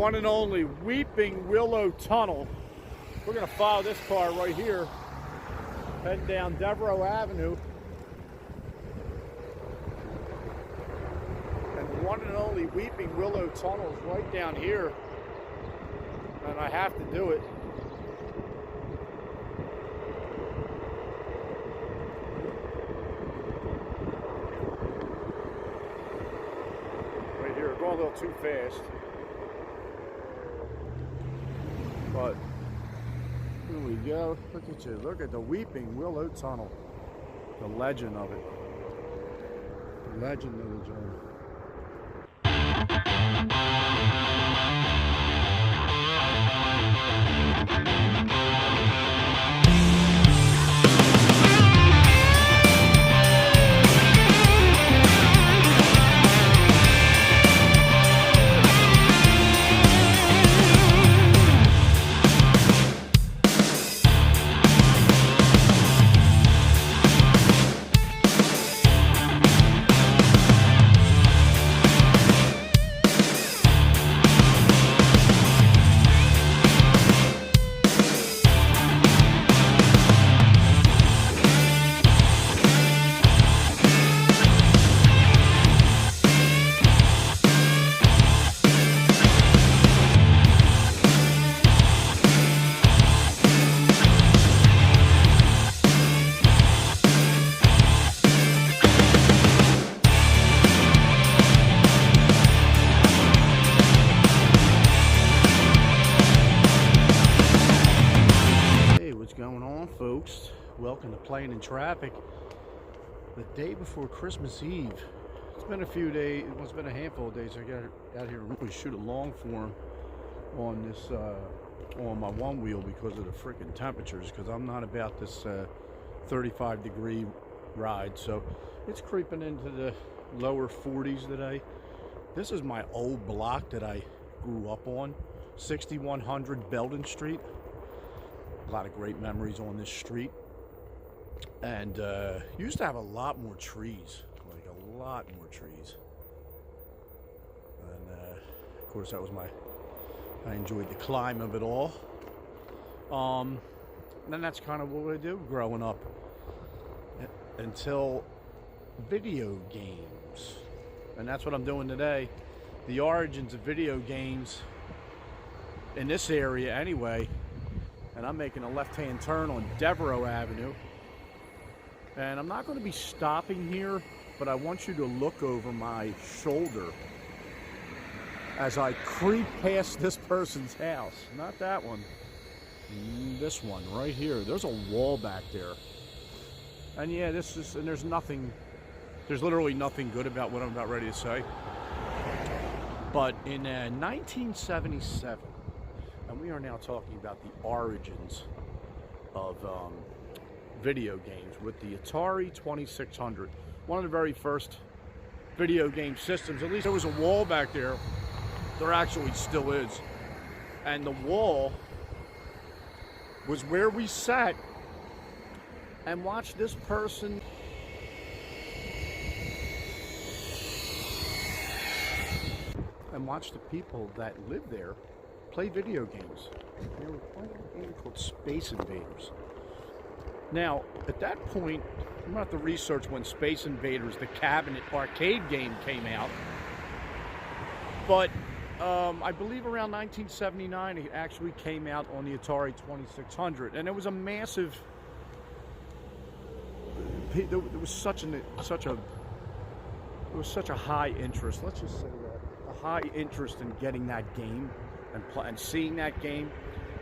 one and only Weeping Willow Tunnel. We're going to follow this car right here, heading down Devereaux Avenue. And the one and only Weeping Willow Tunnel is right down here. And I have to do it. Right here, going a little too fast. But here we go. Look at you. Look at the Weeping Willow Tunnel. The legend of it. The legend of the journey. Folks, welcome to Playing in Traffic. The day before Christmas Eve. It's been a few days, it's been a handful of days. I got out here to really shoot a long form on this on my one wheel because of the freaking temperatures, because I'm not about this 35-degree ride. So it's creeping into the lower 40s today. This is my old block that I grew up on, 6100 Belden Street. A lot of great memories on this street, and used to have a lot more trees, like a lot more trees. And of course, that was I enjoyed the climb of it all. Then that's kind of what I do growing up until video games, and that's what I'm doing today. The origins of video games in this area, anyway. And I'm making a left-hand turn on Devereaux Avenue. And I'm not going to be stopping here, but I want you to look over my shoulder as I creep past this person's house. Not that one. This one right here. There's a wall back there. And yeah, and there's literally nothing good about what I'm about ready to say. But in 1977, and we are now talking about the origins of video games with the Atari 2600. One of the very first video game systems. At least there was a wall back there. There actually still is. And the wall was where we sat and watched this person and watch the people that live there play video games. They were playing a game called Space Invaders. Now, at that point, I'm going to have to research when Space Invaders, the cabinet arcade game, came out. But I believe around 1979, it actually came out on the Atari 2600. And it was a massive... There was such a high interest, let's just say that, a high interest in getting that game and seeing that game.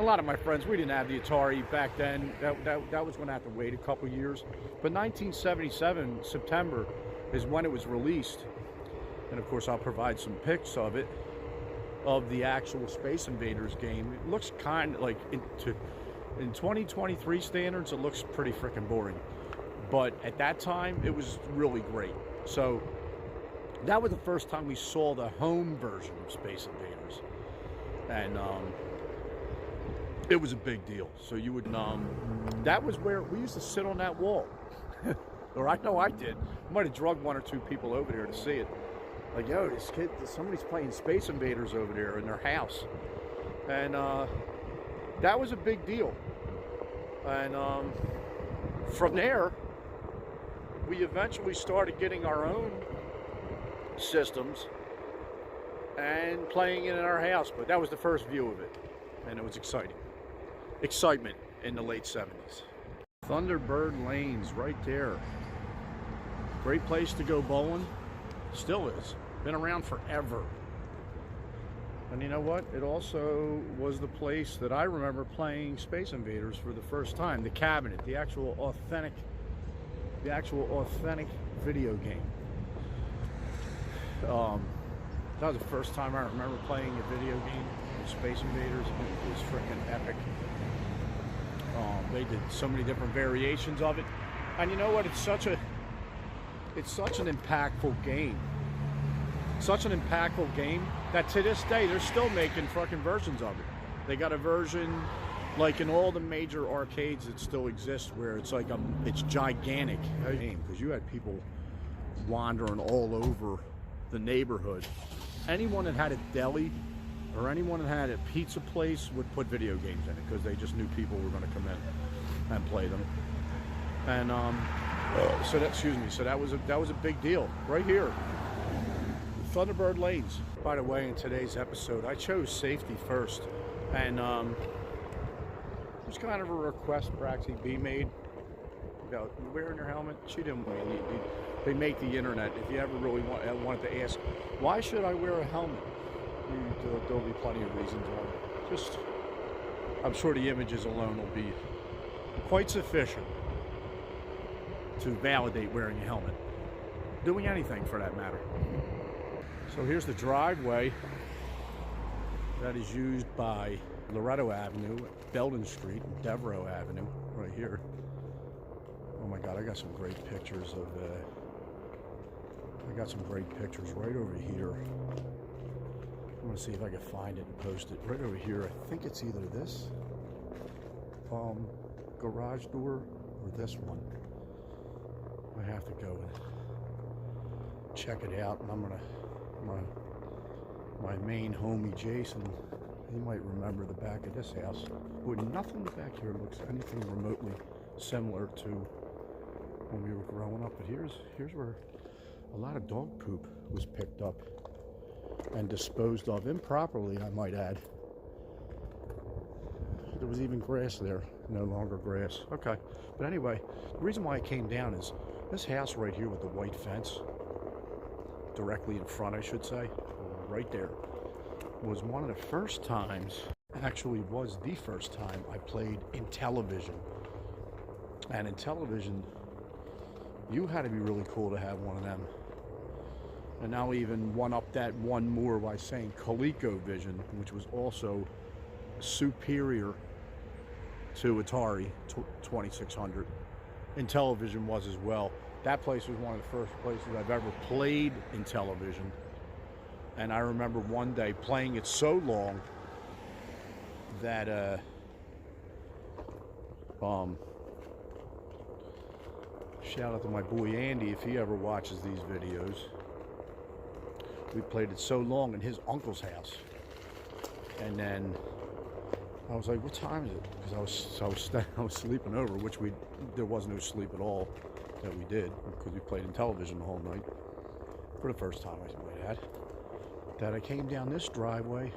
A lot of my friends, we didn't have the Atari back then. That was going to have to wait a couple years. But 1977, September, is when it was released. And of course, I'll provide some pics of it, of the actual Space Invaders game. It looks kind of like, in 2023 standards, it looks pretty freaking boring. But at that time, it was really great. So that was the first time we saw the home version of Space Invaders. And it was a big deal. So you would, that was where we used to sit on that wall. Or I know I did. I might have drugged one or two people over there to see it. Like, yo, this kid, somebody's playing Space Invaders over there in their house. And that was a big deal. And from there, we eventually started getting our own systems and playing it in our house. But that was the first view of it. And it was exciting. Excitement in the late 70s. Thunderbird Lanes right there. Great place to go bowling. Still is. Been around forever. And you know what? It also was the place that I remember playing Space Invaders for the first time. The cabinet, the actual authentic video game. That was the first time I remember playing a video game with Space Invaders. It was freaking epic. They did so many different variations of it. And you know what? It's such an impactful game. Such an impactful game that to this day they're still making fucking versions of it. They got a version like in all the major arcades that still exist where it's like it's gigantic game, because you had people wandering all over the neighborhood. Anyone that had a deli or anyone that had a pizza place would put video games in it because they just knew people were going to come in and play them. And so that was a big deal right here. Thunderbird Lanes. By the way, in today's episode, I chose safety first, and there's kind of a request for actually be made about wearing your helmet. She didn't. They make the internet. If you ever really wanted to ask, why should I wear a helmet? There'll be plenty of reasons why. Just, I'm sure the images alone will be quite sufficient to validate wearing a helmet. Doing anything for that matter. So here's the driveway that is used by Loretto Avenue, Belden Street, and Devereaux Avenue, right here. Oh my God, I got some great pictures of, right over here. I'm gonna see if I can find it and post it. Right over here, I think it's either this garage door or this one. I have to go and check it out, and I'm gonna, my main homie Jason, he might remember the back of this house. Boy, nothing back here looks anything remotely similar to when we were growing up. But here's where a lot of dog poop was picked up and disposed of improperly, I might add. There was even grass there, no longer grass. Okay, but anyway, the reason why I came down is this house right here with the white fence, directly in front, I should say, right there, was one of the first times, actually was the first time I played in television. And in television, you had to be really cool to have one of them. And I'll even one up that one more by saying ColecoVision, which was also superior to Atari 2600. And television was as well. That place was one of the first places I've ever played in television. And I remember one day playing it so long that shout out to my boy Andy if he ever watches these videos. We played it so long in his uncle's house, and then I was like, "What time is it?" Because I was sleeping over, which there was no sleep at all that we did because we played in television the whole night for the first time. I might add that I came down this driveway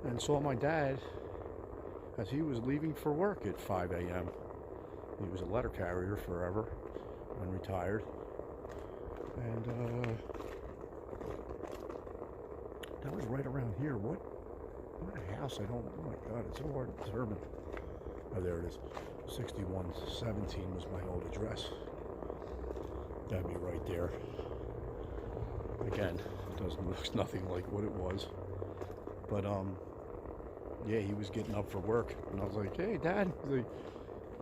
and saw my dad as he was leaving for work at 5 a.m. He was a letter carrier forever and retired, and that was right around here. What a house. Oh my God, it's so hard to determine. Oh, there it is. 6117 was my old address. That'd be right there. Again, looks nothing like what it was. But yeah, he was getting up for work, and I was like, "Hey, Dad." He's like,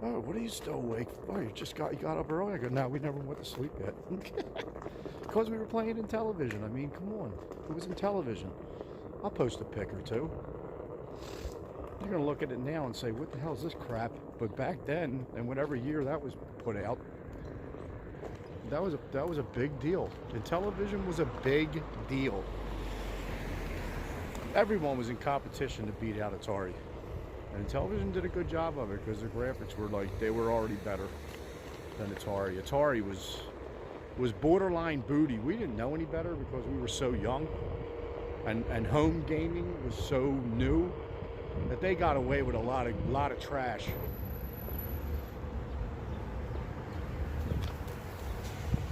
"Oh, what are you still awake? Oh, you got up early." I go, "No, we never went to sleep yet." Because we were playing in television. I mean, come on. It was in television. I'll post a pic or two. You're going to look at it now and say, what the hell is this crap? But back then, and whatever year that was put out, that was a big deal. And television was a big deal. Everyone was in competition to beat out Atari. And television did a good job of it because the graphics were like, they were already better than Atari. Atari was borderline booty. We didn't know any better because we were so young. And home gaming was so new that they got away with a lot of trash.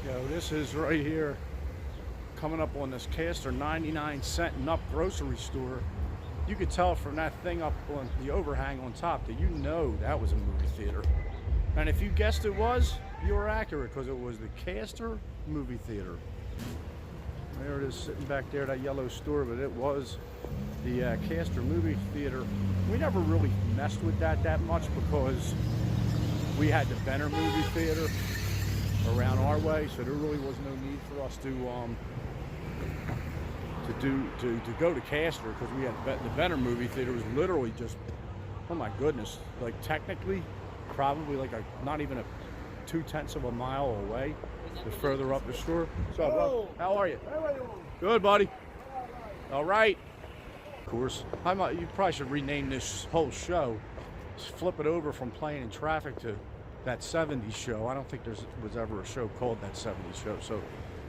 Yo, this is right here, coming up on this Castor 99-cent and up grocery store. You could tell from that thing up on the overhang on top that you know that was a movie theater. And if you guessed it was, you were accurate because it was the Castor movie theater. There it is sitting back there, that yellow store, but it was the Castor movie theater. We never really messed with that much because we had the Benner movie theater around our way, so there really was no need for us to go to Castor because we had the Benner movie theater was literally just, oh my goodness, like technically probably like not even a 2/10 of a mile away. The further up the store. What's up, bro? How are you? Good, buddy. All right. Of course, you probably should rename this whole show. Just flip it over from Playing in Traffic to That 70s Show. I don't think there was ever a show called That 70s Show. So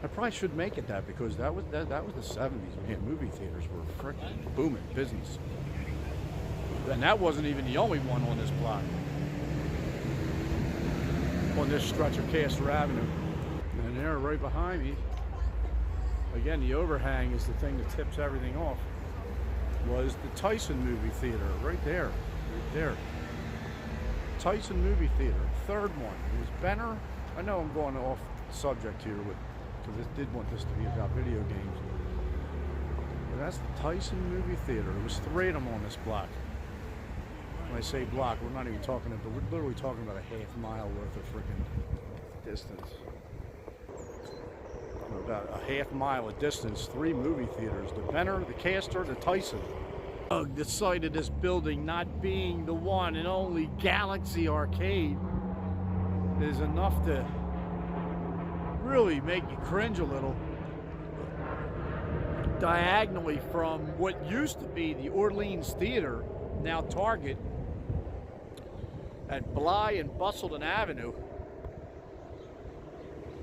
I probably should make it that because that was the 70s. Man, movie theaters were freaking booming business. And that wasn't even the only one on this block. On this stretch of Castor Avenue. And there, right behind me, again, the overhang is the thing that tips everything off, was the Tyson movie theater, right there, Tyson movie theater, third one. It was Benner. I know I'm going off subject here because I did want this to be about video games. But that's the Tyson movie theater. There was 3 of them on this block. When I say block, we're not even talking about, we're literally talking about a half-mile worth of freaking distance. About a half-mile of distance, 3 movie theaters: the Benner, the Castor, the Tyson. The sight of this building not being the one and only Galaxy Arcade is enough to really make you cringe a little. Diagonally from what used to be the Orleans Theater, now Target, at Bly and Bustleton Avenue.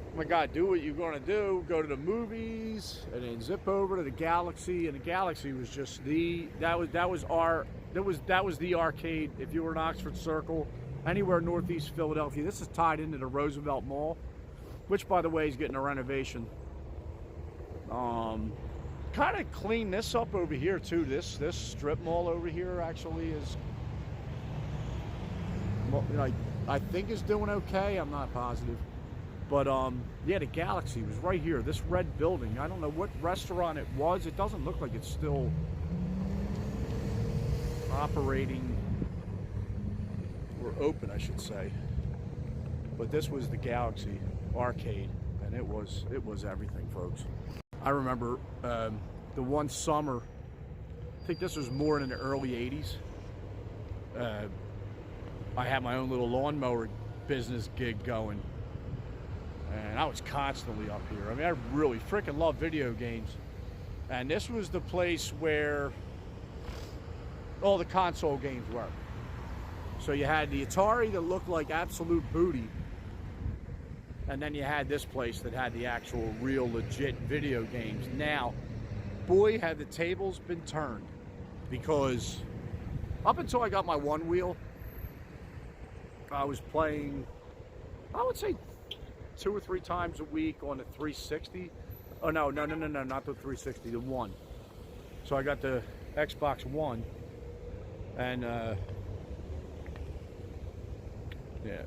Oh my God, do what you're gonna do, go to the movies, and then zip over to the Galaxy, and the Galaxy was just that was the arcade. If you were in Oxford Circle, anywhere northeast Philadelphia, this is tied into the Roosevelt Mall, which by the way is getting a renovation. Kind of clean this up over here too. This strip mall over here actually is, I think is doing okay. I'm not positive. But yeah, the Galaxy was right here, this red building. I don't know what restaurant it was. It doesn't look like it's still operating or open, I should say. But this was the Galaxy Arcade, and it was everything, folks. I remember the one summer, I think this was more in the early 80s. I had my own little lawnmower business gig going. And I was constantly up here. I mean, I really freaking love video games. And this was the place where all the console games were. So you had the Atari that looked like absolute booty. And then you had this place that had the actual real legit video games. Now, boy, had the tables been turned. Because up until I got my one wheel, I was playing, I would say 2 or 3 times a week on the 360. Oh no, not the 360, the One. So I got the Xbox One, and yeah,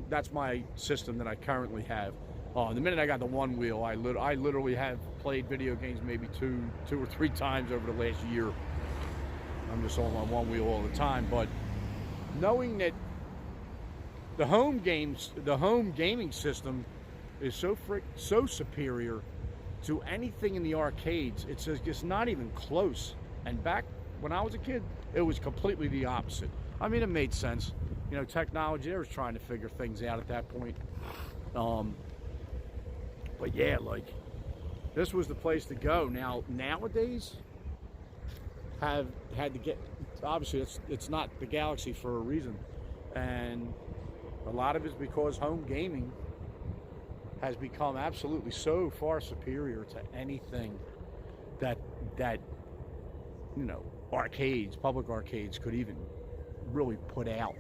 that's my system that I currently have. The minute I got the one wheel, I literally have played video games maybe two or 3 times over the last year. I'm just on my one wheel all the time, but knowing that the home gaming system is so superior to anything in the arcades, it's just not even close. And back when I was a kid, it was completely the opposite. I mean, it made sense. You know, technology, they was trying to figure things out at that point. Um, but yeah, like, this was the place to go. Now, nowadays, have had to get, obviously it's not the Galaxy for a reason, and a lot of it's because home gaming has become absolutely so far superior to anything that you know, arcades, public arcades could even really put out.